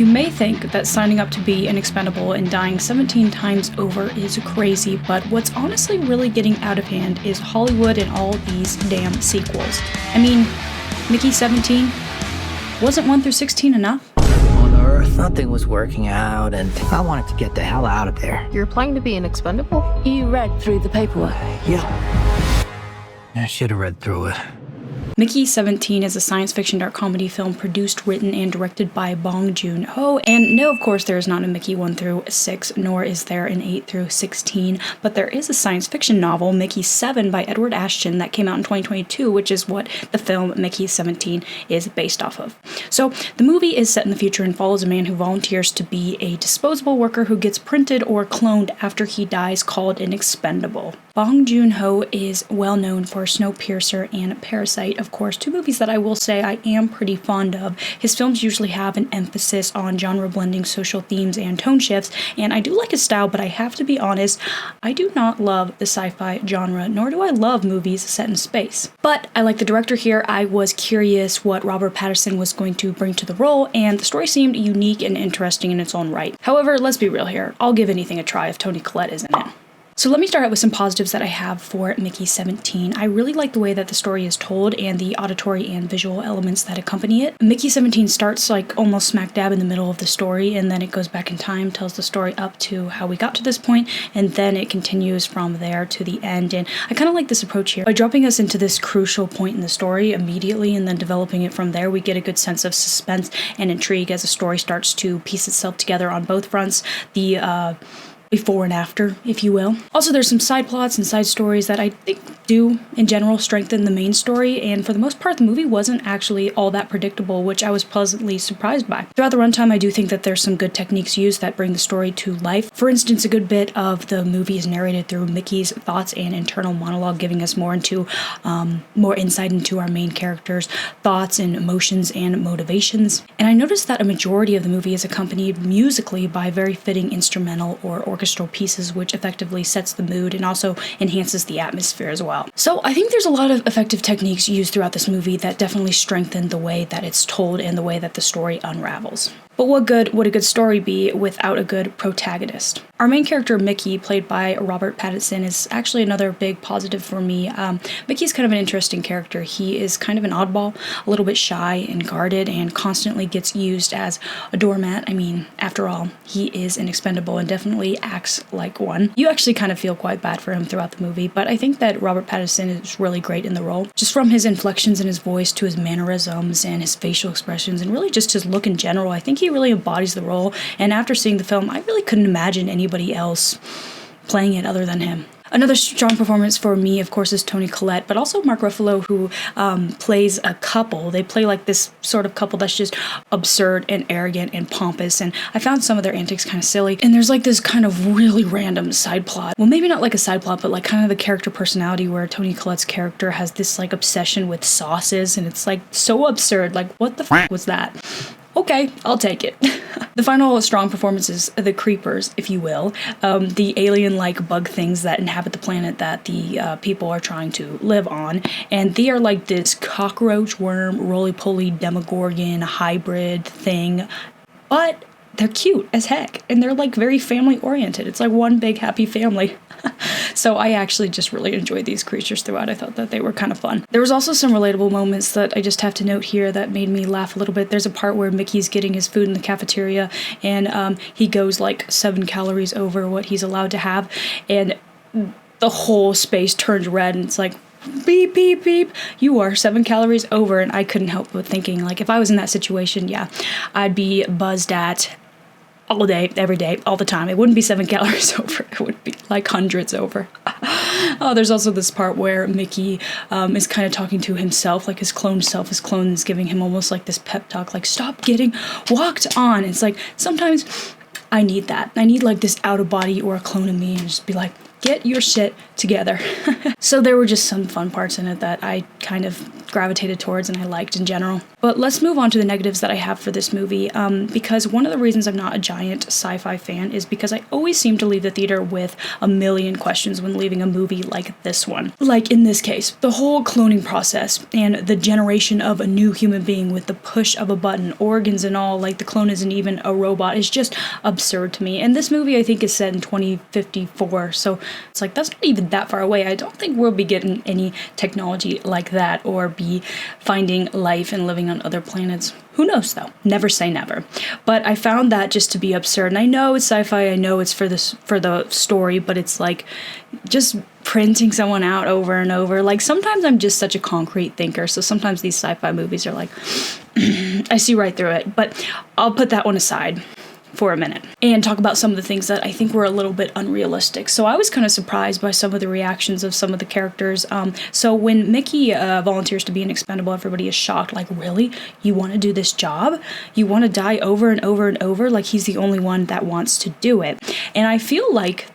You may think that signing up to be an expendable and dying 17 times over is crazy, but what's honestly really getting out of hand is Hollywood and all these damn sequels. I mean, Mickey 17? Wasn't 1 through 16 enough? On Earth, nothing was working out, and I wanted to get the hell out of there. You're applying to be an expendable? You read through the paperwork. Yeah. I should have read through it. Mickey 17 is a science fiction dark comedy film produced, written, and directed by Bong Joon-ho. And no, of course, there is not a Mickey 1 through 6, nor is there an 8 through 16, but there is a science fiction novel, Mickey 7, by Edward Ashton, that came out in 2022, which is what the film Mickey 17 is based off of. So, the movie is set in the future and follows a man who volunteers to be a disposable worker who gets printed or cloned after he dies, called an expendable. Bong Joon-ho is well known for Snowpiercer and Parasite, of course, two movies that I will say I am pretty fond of. His films usually have an emphasis on genre blending, social themes, and tone shifts, and I do like his style, but I have to be honest, I do not love the sci-fi genre, nor do I love movies set in space. But I like the director here. I was curious what Robert Pattinson was going to bring to the role, and the story seemed unique and interesting in its own right. However, let's be real here, I'll give anything a try if Toni Collette is in it. So let me start out with some positives that I have for Mickey 17. I really like the way that the story is told and the auditory and visual elements that accompany it. Mickey 17 starts like almost smack dab in the middle of the story, and then it goes back in time, tells the story up to how we got to this point, and then it continues from there to the end. And I kind of like this approach here. By dropping us into this crucial point in the story immediately and then developing it from there, we get a good sense of suspense and intrigue as the story starts to piece itself together on both fronts. The before and after, if you will. Also, there's some side plots and side stories that I think do, in general, strengthen the main story, and for the most part, the movie wasn't actually all that predictable, which I was pleasantly surprised by. Throughout the runtime, I do think that there's some good techniques used that bring the story to life. For instance, a good bit of the movie is narrated through Mickey's thoughts and internal monologue, giving us more insight into our main character's thoughts and emotions and motivations. And I noticed that a majority of the movie is accompanied musically by very fitting instrumental or orchestral pieces, which effectively sets the mood and also enhances the atmosphere as well. So I think there's a lot of effective techniques used throughout this movie that definitely strengthen the way that it's told and the way that the story unravels. But what good would a good story be without a good protagonist? Our main character, Mickey, played by Robert Pattinson, is actually another big positive for me. Mickey's kind of an interesting character. He is kind of an oddball, a little bit shy and guarded, and constantly gets used as a doormat. I mean, after all, he is an expendable and definitely acts like one. You actually kind of feel quite bad for him throughout the movie, but I think that Robert Pattinson is really great in the role. Just from his inflections in his voice to his mannerisms and his facial expressions and really just his look in general, I think he really embodies the role, and after seeing the film, I really couldn't imagine anybody else playing it other than him. Another strong performance for me, of course, is Toni Collette, but also Mark Ruffalo, who plays a couple. They play like this sort of couple that's just absurd and arrogant and pompous, and I found some of their antics kind of silly. And there's like this kind of really random side plot. Well, maybe not like a side plot, but like kind of the character personality where Toni Collette's character has this like obsession with sauces, and it's like so absurd. Like, what the f*** was that? Okay, I'll take it. The final strong performance is the creepers, if you will, the alien-like bug things that inhabit the planet that the people are trying to live on, and they are like this cockroach, worm, roly-poly, demogorgon hybrid thing, but they're cute as heck, and they're like very family-oriented. It's like one big happy family. So I actually just really enjoyed these creatures throughout. I thought that they were kind of fun. There was also some relatable moments that I just have to note here that made me laugh a little bit. There's a part where Mickey's getting his food in the cafeteria, and he goes like 7 calories over what he's allowed to have, and the whole space turns red, and it's like, beep, beep, beep, you are 7 calories over. And I couldn't help but thinking, like, if I was in that situation, yeah, I'd be buzzed at all day, every day, all the time. It wouldn't be 7 calories over. It would be like hundreds over. Oh, there's also this part where Mickey is kind of talking to himself, like his cloned self. His clone is giving him almost like this pep talk, like, stop getting walked on. It's like, sometimes I need that. I need like this out of body or a clone of me and just be like, get your shit together. So there were just some fun parts in it that I kind of gravitated towards and I liked in general. But let's move on to the negatives that I have for this movie, because one of the reasons I'm not a giant sci-fi fan is because I always seem to leave the theater with a million questions when leaving a movie like this one. Like in this case, the whole cloning process and the generation of a new human being with the push of a button, organs and all, like the clone isn't even a robot, is just absurd to me. And this movie I think is set in 2054, so it's like that's not even that far away. I don't think we'll be getting any technology like that or be finding life and living on other planets. Who knows though? Never say never. But I found that just to be absurd. And I know it's sci-fi, I know it's for the story, but it's like just printing someone out over and over. Like sometimes I'm just such a concrete thinker, so sometimes these sci-fi movies are like I see right through it. But I'll put that one aside for a minute and talk about some of the things that I think were a little bit unrealistic. So I was kind of surprised by some of the reactions of some of the characters. So when Mickey volunteers to be an expendable, everybody is shocked, like, really? You want to do this job? You want to die over and over and over? Like he's the only one that wants to do it. And I feel like,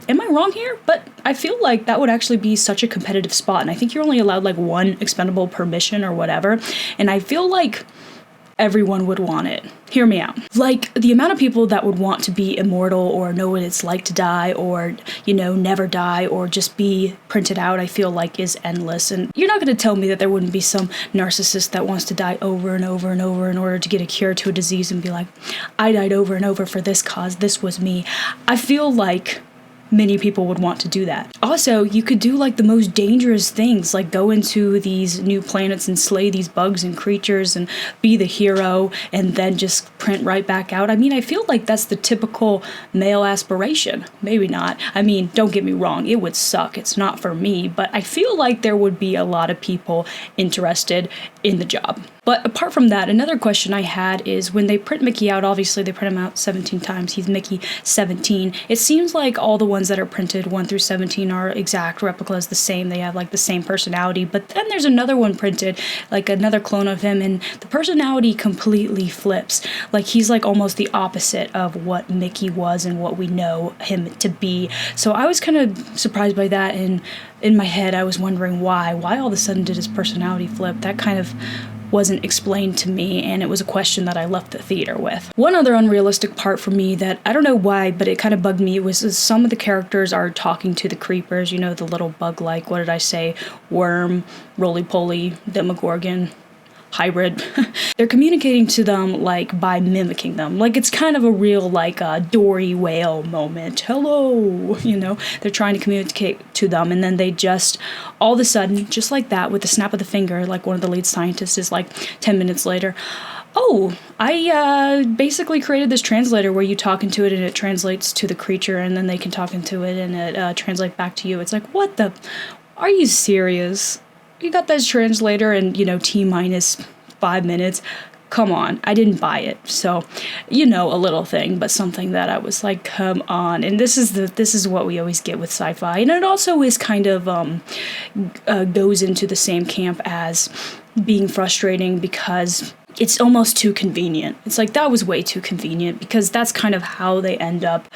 am I wrong here? But I feel like that would actually be such a competitive spot. And I think you're only allowed like one expendable per mission or whatever. And I feel like everyone would want it. Hear me out. Like, the amount of people that would want to be immortal or know what it's like to die or, you know, never die or just be printed out, I feel like is endless. And you're not going to tell me that there wouldn't be some narcissist that wants to die over and over and over in order to get a cure to a disease and be like, I died over and over for this cause, this was me. I feel like many people would want to do that. Also, you could do like the most dangerous things, like go into these new planets and slay these bugs and creatures and be the hero and then just print right back out. I mean, I feel like that's the typical male aspiration. Maybe not. I mean, don't get me wrong, it would suck. It's not for me, but I feel like there would be a lot of people interested in the job. But apart from that, another question I had is when they print Mickey out, obviously they print him out 17 times. He's Mickey 17. It seems like all the ones that are printed 1 through 17 are exact replicas, the same. They have like the same personality. But then there's another one printed, like another clone of him, and the personality completely flips. Like he's like almost the opposite of what Mickey was and what we know him to be. So I was kind of surprised by that, and in my head I was wondering why all of a sudden did his personality flip. That kind of wasn't explained to me, and it was a question that I left the theater with. One other unrealistic part for me that I don't know why, but it kind of bugged me was some of the characters are talking to the creepers, you know, the little bug-like, what did I say, worm, roly-poly, demogorgon, hybrid. They're communicating to them like by mimicking them. Like it's kind of a real like Dory whale moment. Hello, you know, they're trying to communicate to them, and then they just all of a sudden, just like that, with the snap of the finger, like one of the lead scientists is like 10 minutes later, oh, I basically created this translator where you talk into it and it translates to the creature, and then they can talk into it and it translates back to you. It's like, what the, are you serious? You got this translator and, you know, T-minus 5 minutes. Come on, I didn't buy it. So, you know, a little thing, but something that I was like, come on. And this is what we always get with sci-fi. And it also is kind of goes into the same camp as being frustrating because it's almost too convenient. It's like, that was way too convenient, because that's kind of how they end up,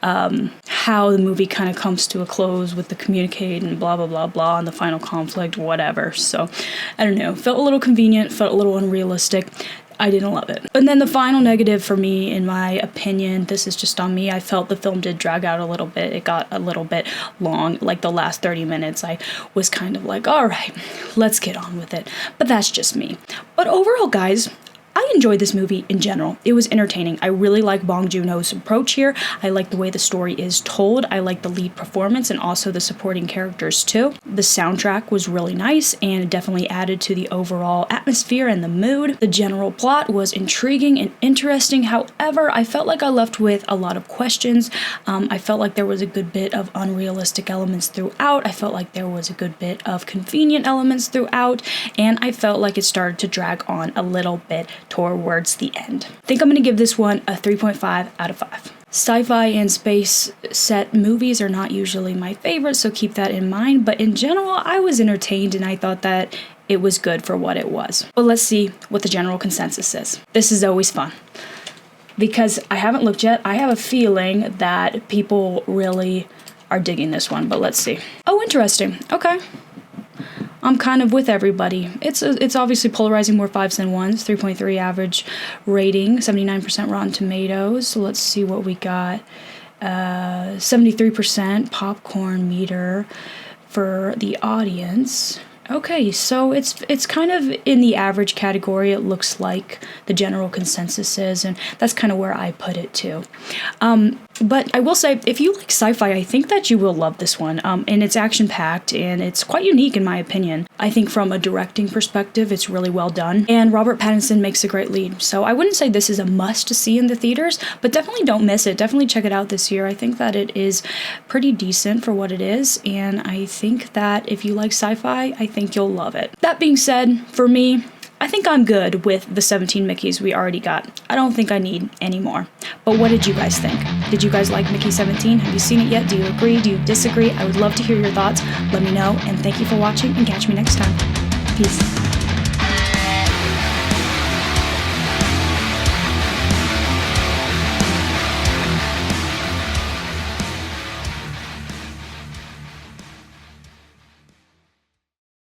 how the movie kind of comes to a close with the communicate and blah, blah, blah, blah, and the final conflict, whatever. So, I don't know, felt a little convenient, felt a little unrealistic. I didn't love it. And then the final negative for me, in my opinion, this is just on me, I felt the film did drag out a little bit. It got a little bit long. Like the last 30 minutes, I was kind of like, all right, let's get on with it. But that's just me. But overall, guys, I enjoyed this movie in general. It was entertaining. I really like Bong Joon-ho's approach here. I like the way the story is told. I like the lead performance and also the supporting characters too. The soundtrack was really nice and definitely added to the overall atmosphere and the mood. The general plot was intriguing and interesting. However, I felt like I left with a lot of questions. I felt like there was a good bit of unrealistic elements throughout. I felt like there was a good bit of convenient elements throughout. And I felt like it started to drag on a little bit towards the end. I think I'm going to give this one a 3.5 out of 5. Sci-fi and space set movies are not usually my favorite, so keep that in mind. But in general, I was entertained and I thought that it was good for what it was. But let's see what the general consensus is. This is always fun, because I haven't looked yet. I have a feeling that people really are digging this one, but let's see. Oh, interesting. Okay. I'm kind of with everybody. It's obviously polarizing more 5s than 1s. 3.3 average rating, 79% Rotten Tomatoes. So let's see what we got. 73% popcorn meter for the audience. Okay, so it's kind of in the average category, it looks like the general consensus is, and that's kind of where I put it too. But I will say, if you like sci-fi, I think that you will love this one. And it's action-packed, and it's quite unique in my opinion. I think from a directing perspective, it's really well done. And Robert Pattinson makes a great lead. So I wouldn't say this is a must-see in the theaters, but definitely don't miss it. Definitely check it out this year. I think that it is pretty decent for what it is, and I think that if you like sci-fi, I think you'll love it. That being said, for me, I think I'm good with the 17 Mickeys we already got. I don't think I need any more. But what did you guys think? Did you guys like Mickey 17? Have you seen it yet? Do you agree? Do you disagree? I would love to hear your thoughts. Let me know, and thank you for watching, and catch me next time. Peace.